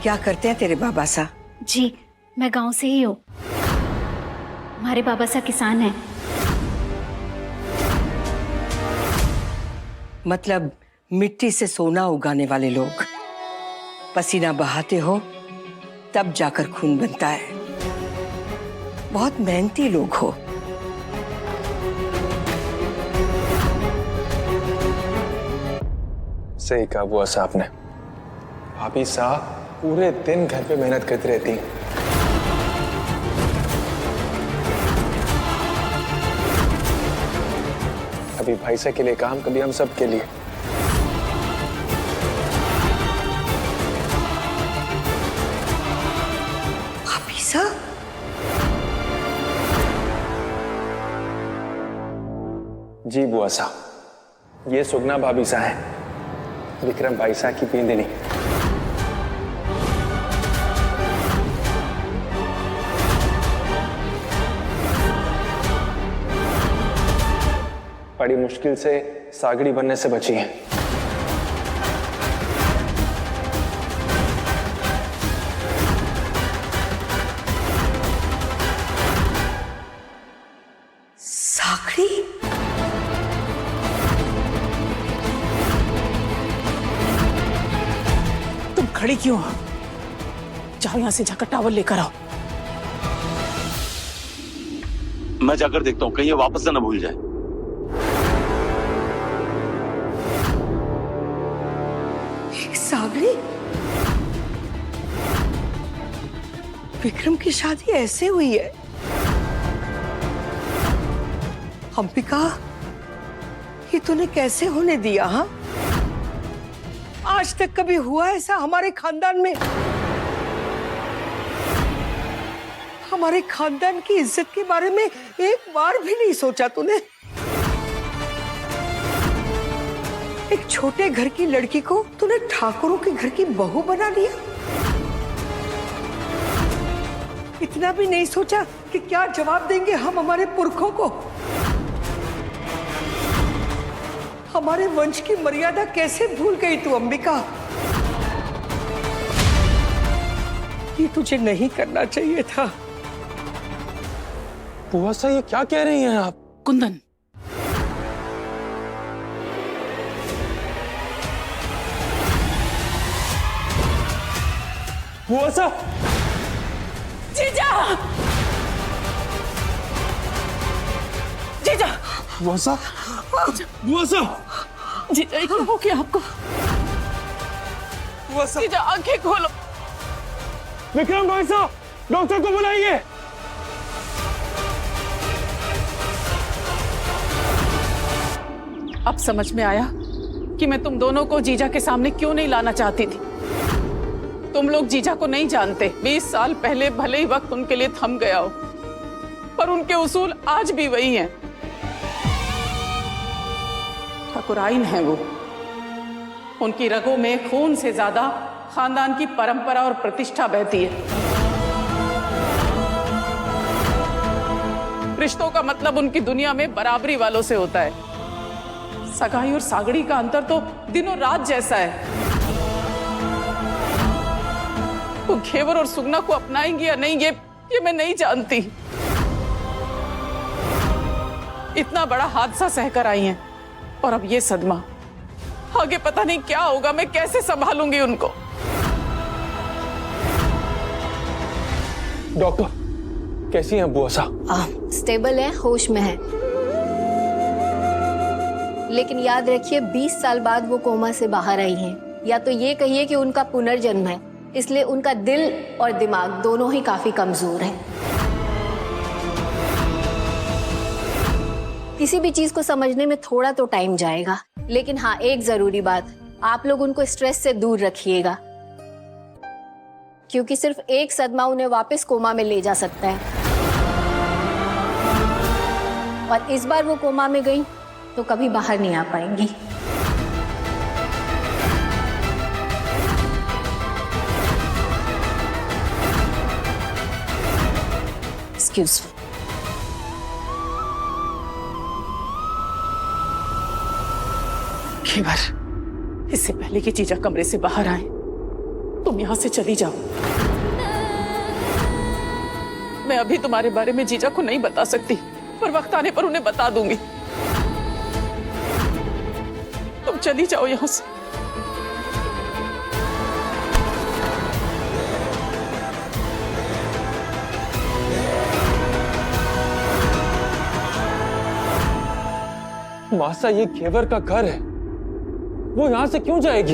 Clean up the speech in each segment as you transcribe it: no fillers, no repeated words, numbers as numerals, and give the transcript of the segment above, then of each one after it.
क्या करते हैं तेरे बाबा सा? जी मैं गांव से ही हूँ। हमारे बाबा सा किसान हैं। मतलब मिट्टी से सोना उगाने वाले लोग। पसीना बहाते हो तब जाकर खून बनता है। बहुत मेहनती लोग हो। सही कहा बुआ साहब ने। भाभी साहब पूरे दिन घर पे मेहनत करती रहती हैं। कभी भाई साहब के लिए काम, कभी हम सब के लिए। भाभी साहब? जी बुआ साहब, ये सुगना भाभी साहब है, विक्रम भाई साहब की पींदनी। बड़ी मुश्किल से सागड़ी बनने से बची है। साखड़ी? तुम खड़ी क्यों हो? जाओ यहां से, जाकर टावल लेकर आओ। मैं जाकर देखता हूँ कहीं ये वापस ना भूल जाए। सागड़ी? विक्रम की शादी ऐसे हुई है? अंबिका, ये तूने कैसे होने दिया? हाँ, आज तक कभी हुआ ऐसा हमारे खानदान में? हमारे खानदान की इज्जत के बारे में एक बार भी नहीं सोचा तूने? एक छोटे घर की लड़की को तूने ठाकुरों के घर की बहू बना लिया। इतना भी नहीं सोचा कि क्या जवाब देंगे हम हमारे पुरखों को? हमारे वंश की मर्यादा कैसे भूल गई तू अंबिका? ये तुझे नहीं करना चाहिए था। बुआ साहब ये क्या कह रही हैं आप? कुंदन, बुआ साहब! जीजा! जीजा! बुआ साहब! बुआ साहब! जीजा, ये क्या हो गया आपको? बुआ साहब! जीजा, आंखें खोलो। विक्रम भाई साहब, डॉक्टर को बुलाइए। अब समझ में आया कि मैं तुम दोनों को जीजा के सामने क्यों नहीं लाना चाहती थी। तुम लोग जीजा को नहीं जानते। 20 साल पहले भले ही वक्त उनके लिए थम गया हो, पर उनके उसूल आज भी वही हैं। ठाकुराइन है वो। उनकी रगों में खून से ज्यादा खानदान की परंपरा और प्रतिष्ठा बहती है। रिश्तों का मतलब उनकी दुनिया में बराबरी वालों से होता है। सगाई और सागड़ी का अंतर तो दिनों रात जैसा है। वो घेवर और सुगना को अपनाएंगी या नहीं, ये मैं नहीं जानती। इतना बड़ा हादसा सहकर आई हैं और अब ये सदमा। आगे पता नहीं क्या होगा, मैं कैसे संभालूंगी उनको। डॉक्टर, कैसी हैं बुआ साहब? स्टेबल है, होश में है, लेकिन याद रखिए 20 साल बाद वो कोमा से बाहर आई हैं। या तो ये कहिए कि उनका पुनर्जन्म है, इसलिए उनका दिल और दिमाग दोनों ही काफी कमजोर हैं। किसी भी चीज को समझने में थोड़ा तो टाइम जाएगा, लेकिन हाँ, एक जरूरी बात, आप लोग उनको स्ट्रेस से दूर रखिएगा, क्योंकि सिर्फ एक सदमा उन्हें वापस कोमा में ले जा सकता है। और इस बार वो कोमा में गई तो कभी बाहर नहीं आ पाएंगी। Excuse me. घेवर, इससे पहले कि जीजा कमरे से बाहर आए, तुम यहां से चली जाओ। मैं अभी तुम्हारे बारे में जीजा को नहीं बता सकती, पर वक्त आने पर उन्हें बता दूंगी। तुम चली जाओ यहां से। मासा, ये घेवर का घर है, वो यहां से क्यों जाएगी?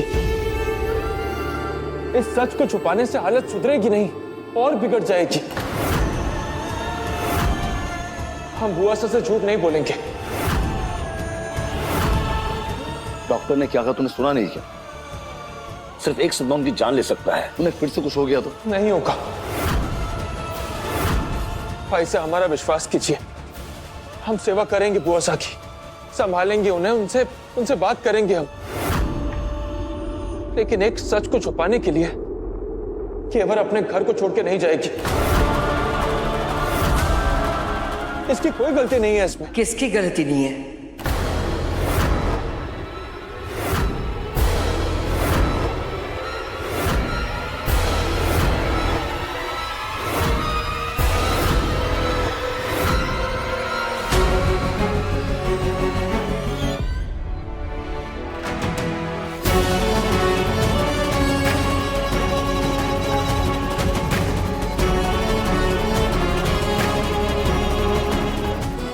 इस सच को छुपाने से हालत सुधरेगी नहीं और बिगड़ जाएगी। हम बुआ से झूठ नहीं बोलेंगे। डॉक्टर ने क्या कहा तुमने सुना नहीं क्या? सिर्फ एक सदमा उनकी जान ले सकता है, उन्हें फिर से कुछ हो गया तो? नहीं होगा। भाई से हमारा विश्वास कीजिए, हम सेवा करेंगे बुआ सा की, संभालेंगे उन्हें, उनसे बात करेंगे हम। लेकिन एक सच को छुपाने के लिए केवल अपने घर को छोड़ के नहीं जाएगी। इसकी कोई गलती नहीं है इसमें। किसकी गलती नहीं है?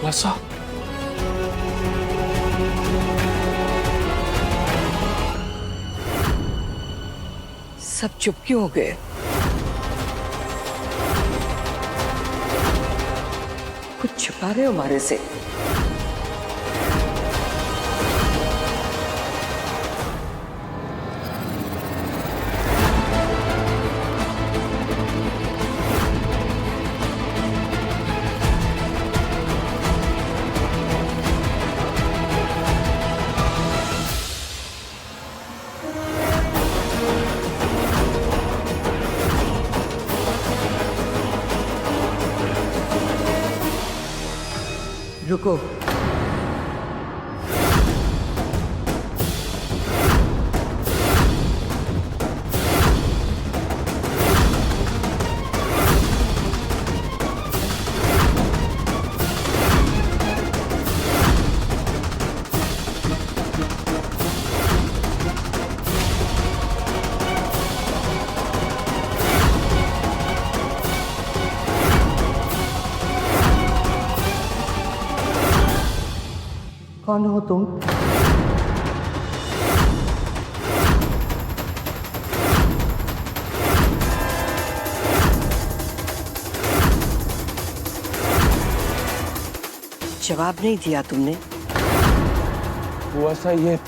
मासा, सब चुप क्यों हो गए? कुछ छुपा रहे हो हमारे से? रुको। कौन हो तुम? जवाब नहीं दिया तुमने। बुआ सा, ये